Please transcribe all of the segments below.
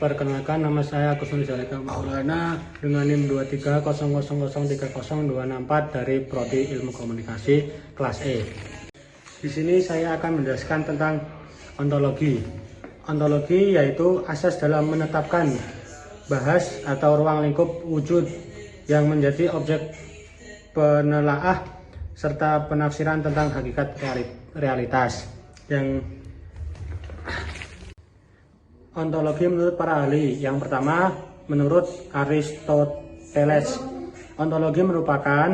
Perkenalkan, nama saya Agus Nurjalika Maulana dengan NIM 230003024 dari Prodi Ilmu Komunikasi kelas E. Di sini saya akan menjelaskan tentang ontologi. Ontologi yaitu asas dalam menetapkan bahas atau ruang lingkup wujud yang menjadi objek penelaah serta penafsiran tentang hakikat realitas. Yang ontologi menurut para ahli. Yang pertama, menurut Aristoteles, ontologi merupakan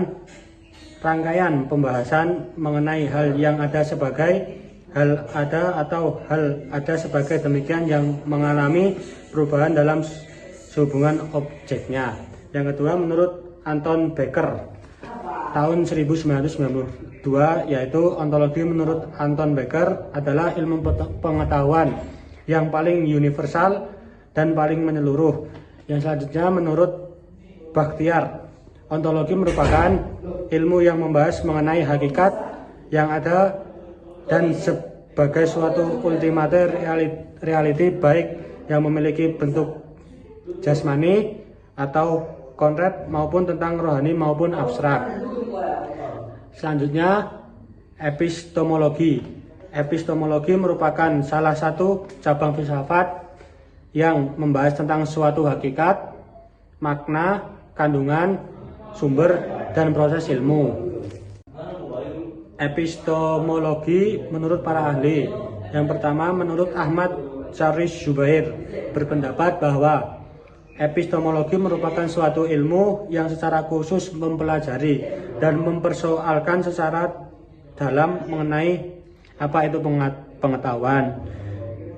rangkaian pembahasan mengenai hal yang ada sebagai hal ada atau hal ada sebagai demikian yang mengalami perubahan dalam hubungan objeknya. Yang kedua, menurut Anton Becker tahun 1992, yaitu ontologi menurut Anton Becker adalah ilmu pengetahuan yang paling universal dan paling menyeluruh. Yang selanjutnya, menurut Bakhtiar, ontologi merupakan ilmu yang membahas mengenai hakikat yang ada dan sebagai suatu ultimate reality, baik yang memiliki bentuk jasmani atau konkret maupun tentang rohani maupun abstrak. Selanjutnya, epistemologi. Epistemologi merupakan salah satu cabang filsafat yang membahas tentang suatu hakikat, makna, kandungan, sumber, dan proses ilmu. Epistemologi menurut para ahli. Yang pertama, menurut Ahmad Syarif Zubair berpendapat bahwa epistemologi merupakan suatu ilmu yang secara khusus mempelajari dan mempersoalkan secara dalam mengenai apa itu pengetahuan.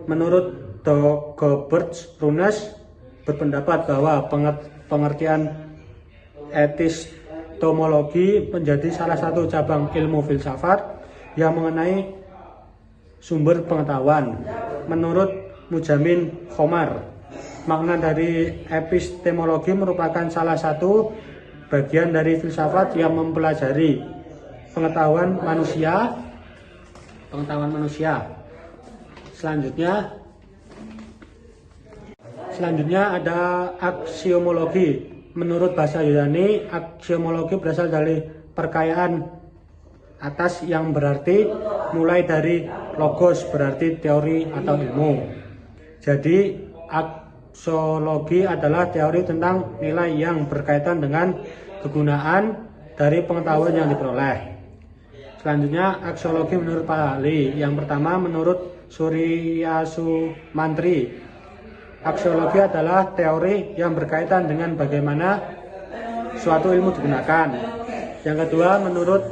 Menurut Dagobert Runes berpendapat bahwa pengertian epistemologi menjadi salah satu cabang ilmu filsafat yang mengenai sumber pengetahuan. Menurut Mujamin Khomar, makna dari epistemologi merupakan salah satu bagian dari filsafat yang mempelajari pengetahuan manusia. Selanjutnya ada aksiomologi. Menurut bahasa Yunani, aksiomologi berasal dari perkayaan atas yang berarti mulai dari logos, berarti teori atau ilmu. Jadi aksiologi adalah teori tentang nilai yang berkaitan dengan kegunaan dari pengetahuan yang diperoleh. Selanjutnya, aksiologi menurut para ahli. Yang pertama, menurut Surya Sumantri, aksiologi adalah teori yang berkaitan dengan bagaimana suatu ilmu digunakan. Yang kedua, menurut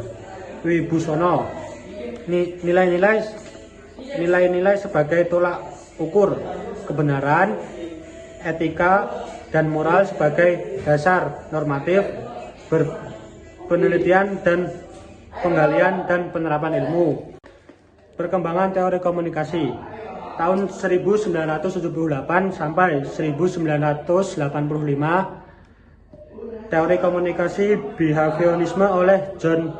Wibusono, nilai-nilai sebagai tolak ukur kebenaran, etika, dan moral sebagai dasar normatif penelitian dan penggalian dan penerapan ilmu. Perkembangan teori komunikasi tahun 1978 sampai 1985, teori komunikasi behaviorisme oleh John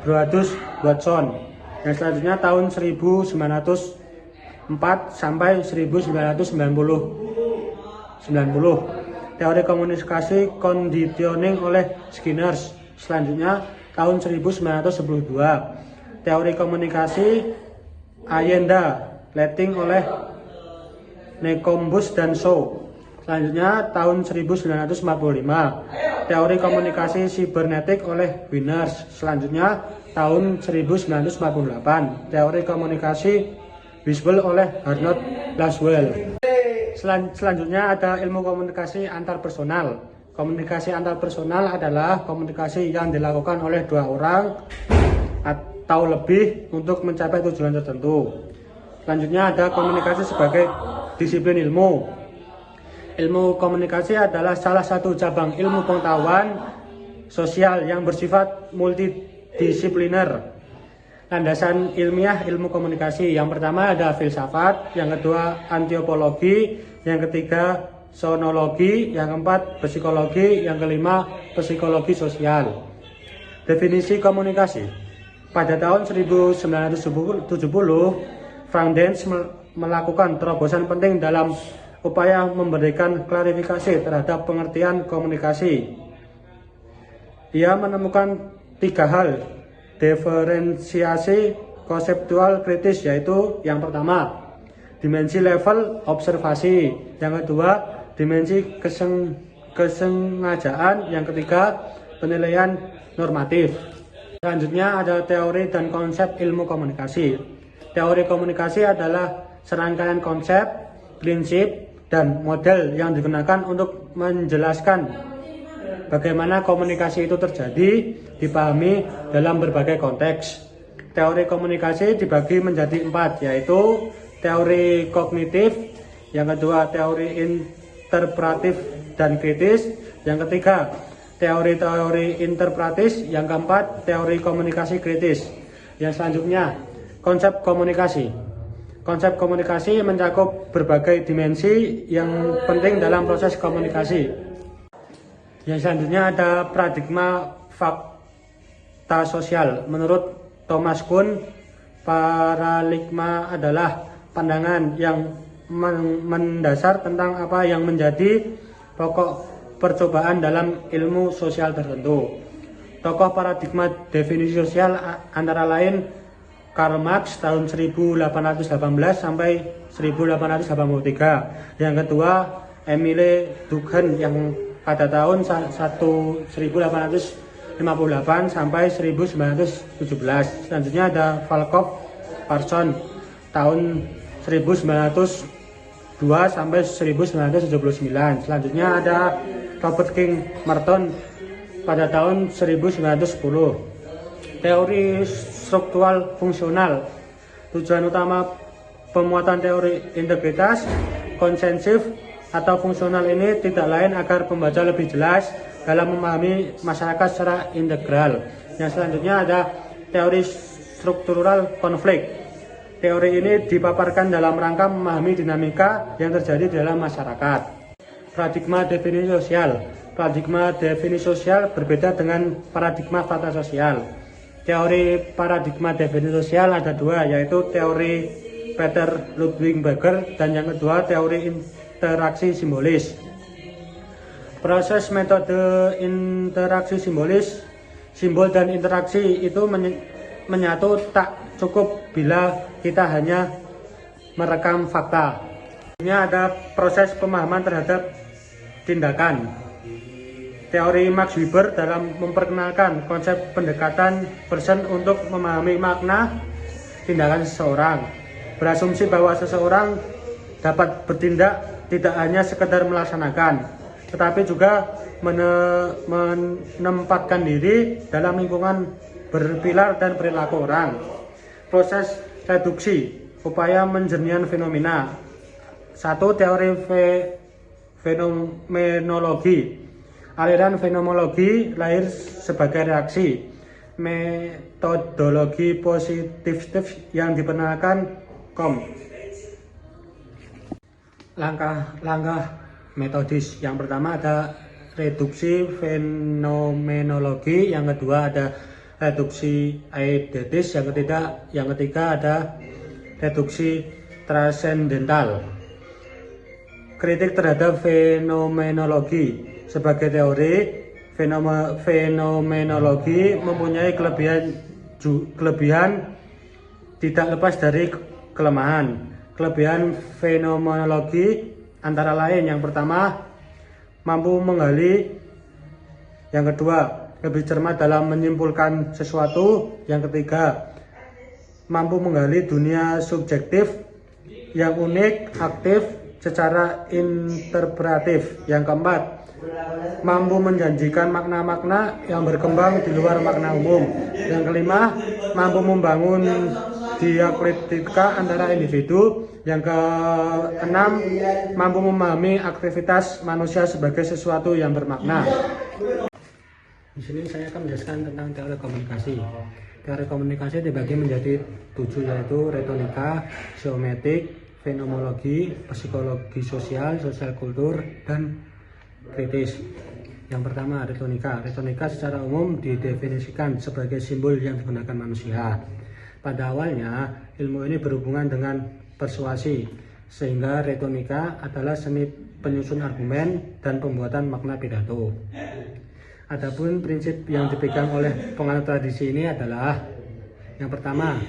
Brodus Watson. Yang selanjutnya tahun 1904 sampai 1990, teori komunikasi conditioning oleh Skinner. Selanjutnya tahun 1912, teori komunikasi Allende Letting oleh Nekombus dan Shaw. Selanjutnya tahun 1945, teori komunikasi sibernetik oleh Wieners. Selanjutnya tahun 1948, teori komunikasi visual oleh Arnold Laswell. Selanjutnya ada ilmu komunikasi antarpersonal. Komunikasi antarpersonal adalah komunikasi yang dilakukan oleh dua orang atau lebih untuk mencapai tujuan tertentu. Selanjutnya ada komunikasi sebagai disiplin ilmu. Ilmu komunikasi adalah salah satu cabang ilmu pengetahuan sosial yang bersifat multidisipliner. Landasan ilmiah ilmu komunikasi. Yang pertama ada filsafat, yang kedua antropologi, yang ketiga sonologi, yang keempat psikologi, yang kelima psikologi sosial. Definisi komunikasi. Pada tahun 1970, Frank Dance melakukan terobosan penting dalam upaya memberikan klarifikasi terhadap pengertian komunikasi. Ia menemukan 3 hal diferensiasi konseptual kritis, yaitu yang pertama, dimensi level observasi, yang kedua, dimensi kesengajaan, yang ketiga, penilaian normatif. Selanjutnya ada teori dan konsep ilmu komunikasi. Teori komunikasi adalah serangkaian konsep, prinsip, dan model yang digunakan untuk menjelaskan bagaimana komunikasi itu terjadi, dipahami dalam berbagai konteks. Teori komunikasi dibagi menjadi 4, yaitu teori kognitif, yang kedua teori interpretatif dan kritis, yang ketiga teori-teori interpretatif, yang keempat teori komunikasi kritis. Yang selanjutnya, konsep komunikasi. Konsep komunikasi mencakup berbagai dimensi yang penting dalam proses komunikasi. Yang selanjutnya ada paradigma fakta sosial. Menurut Thomas Kuhn, paradigma adalah pandangan yang mendasar tentang apa yang menjadi pokok percobaan dalam ilmu sosial tertentu. Tokoh paradigma definisi sosial antara lain Karl Marx tahun 1818 sampai 1883. Yang kedua Emile Durkheim yang pada tahun 1858 sampai 1917. Selanjutnya ada Volkov Parson tahun 1902 sampai 1979. Selanjutnya ada Robert King Merton pada tahun 1910. Teori struktural fungsional. Tujuan utama pemuatan teori integritas konsensif atau fungsional ini tidak lain agar pembaca lebih jelas dalam memahami masyarakat secara integral. Yang selanjutnya ada teori struktural konflik. Teori ini dipaparkan dalam rangka memahami dinamika yang terjadi dalam masyarakat. Paradigma definisi sosial. Paradigma definisi sosial berbeda dengan paradigma fakta sosial. Teori paradigma definisi sosial ada 2, yaitu teori Peter Ludwig Becker dan yang kedua teori interaksi simbolis. Proses metode interaksi simbolis, simbol dan interaksi itu menyatu tak cukup bila kita hanya merekam fakta. Ini ada proses pemahaman terhadap tindakan. Teori Max Weber dalam memperkenalkan konsep pendekatan person untuk memahami makna tindakan seseorang. Berasumsi bahwa seseorang dapat bertindak tidak hanya sekedar melaksanakan, tetapi juga menempatkan diri dalam lingkungan berpilar dan perilaku orang. Proses reduksi, upaya penjernihan fenomena. 1. Teori fenomenologi. Aliran fenomenologi lahir sebagai reaksi. Metodologi positif yang diperkenalkan KOM. Langkah-langkah metodis. Yang pertama ada reduksi fenomenologi, yang kedua ada reduksi eidetis, yang ketiga ada reduksi transendental. Kritik terhadap fenomenologi. Sebagai teori, fenomenologi mempunyai kelebihan tidak lepas dari kelemahan. Kelebihan fenomenologi antara lain, yang pertama, mampu menggali. Yang kedua, lebih cermat dalam menyimpulkan sesuatu. Yang ketiga, mampu menggali dunia subjektif yang unik, aktif secara interpretatif. Yang keempat, mampu menjanjikan makna-makna yang berkembang di luar makna umum. Yang kelima, mampu membangun dialektika antara individu. Yang keenam, mampu memahami aktivitas manusia sebagai sesuatu yang bermakna. Di sini saya akan menjelaskan tentang teori komunikasi. Teori komunikasi dibagi menjadi 7, yaitu retonika, semiotik, fenomenologi, psikologi sosial, sosial kultur, dan kritis. Yang pertama, retonika. Retonika secara umum didefinisikan sebagai simbol yang digunakan manusia. Pada awalnya, ilmu ini berhubungan dengan persuasi. sehingga retonika adalah seni penyusun argumen dan pembuatan makna pidato. Adapun prinsip yang dipegang oleh penganut tradisi ini adalah yang pertama,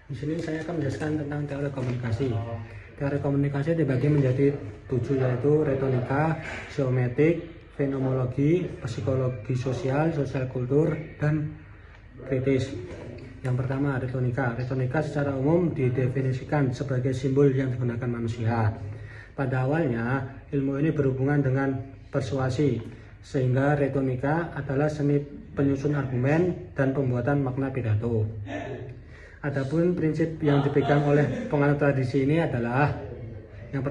di sini saya akan menjelaskan tentang teori komunikasi. Teori komunikasi dibagi menjadi 7, yaitu retonika, seometik, fenomenologi, psikologi sosial, sosial kultur, dan kritis. Yang pertama, retonika. Retonika secara umum didefinisikan sebagai simbol yang digunakan manusia. Pada awalnya, ilmu ini berhubungan dengan persuasi, sehingga retonika adalah seni penyusun argumen dan pembuatan makna pidato. Adapun prinsip yang dipegang oleh penganut tradisi ini adalah yang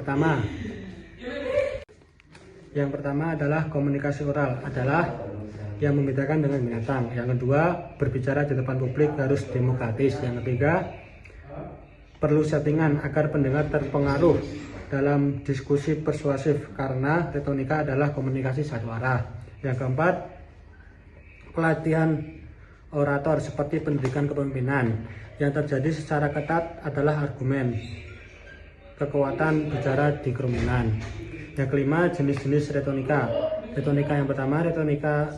pertama adalah komunikasi oral adalah yang membedakan dengan binatang. Yang kedua, berbicara di depan publik harus demokratis. Yang ketiga, perlu settingan agar pendengar terpengaruh dalam diskusi persuasif karena retonika adalah komunikasi satu arah. Yang keempat, pelatihan orator seperti pendidikan kepemimpinan. Yang terjadi secara ketat adalah argumen, kekuatan bicara di kerumunan. Yang kelima, jenis-jenis retonika. Retonika yang pertama, retonika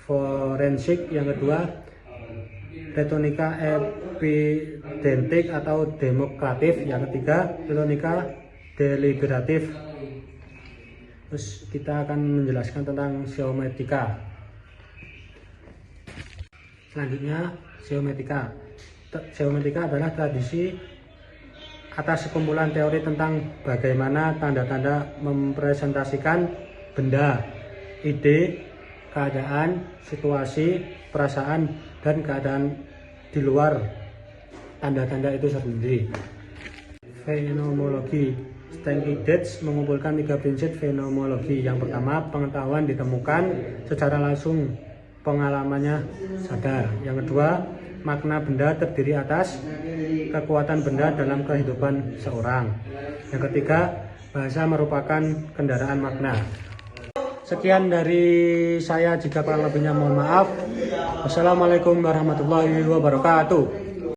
forensik. Yang kedua, retonika epidentik atau demokratif. Yang ketiga, retonika deliberatif. Terus kita akan menjelaskan tentang seometika. Selanjutnya, seometika. Seometika adalah tradisi atas sekumpulan teori tentang bagaimana tanda-tanda mempresentasikan benda, ide, keadaan, situasi, perasaan, dan keadaan di luar tanda-tanda itu sendiri. Fenomenologi. Stanley Dietz mengumpulkan 3 prinsip fenomenologi. Yang pertama, pengetahuan ditemukan secara langsung, pengalamannya sadar. Yang kedua, makna benda terdiri atas kekuatan benda dalam kehidupan seorang. Yang ketiga, bahasa merupakan kendaraan makna. Sekian dari saya, jika kurang lebihnya mohon maaf. Wassalamualaikum warahmatullahi wabarakatuh.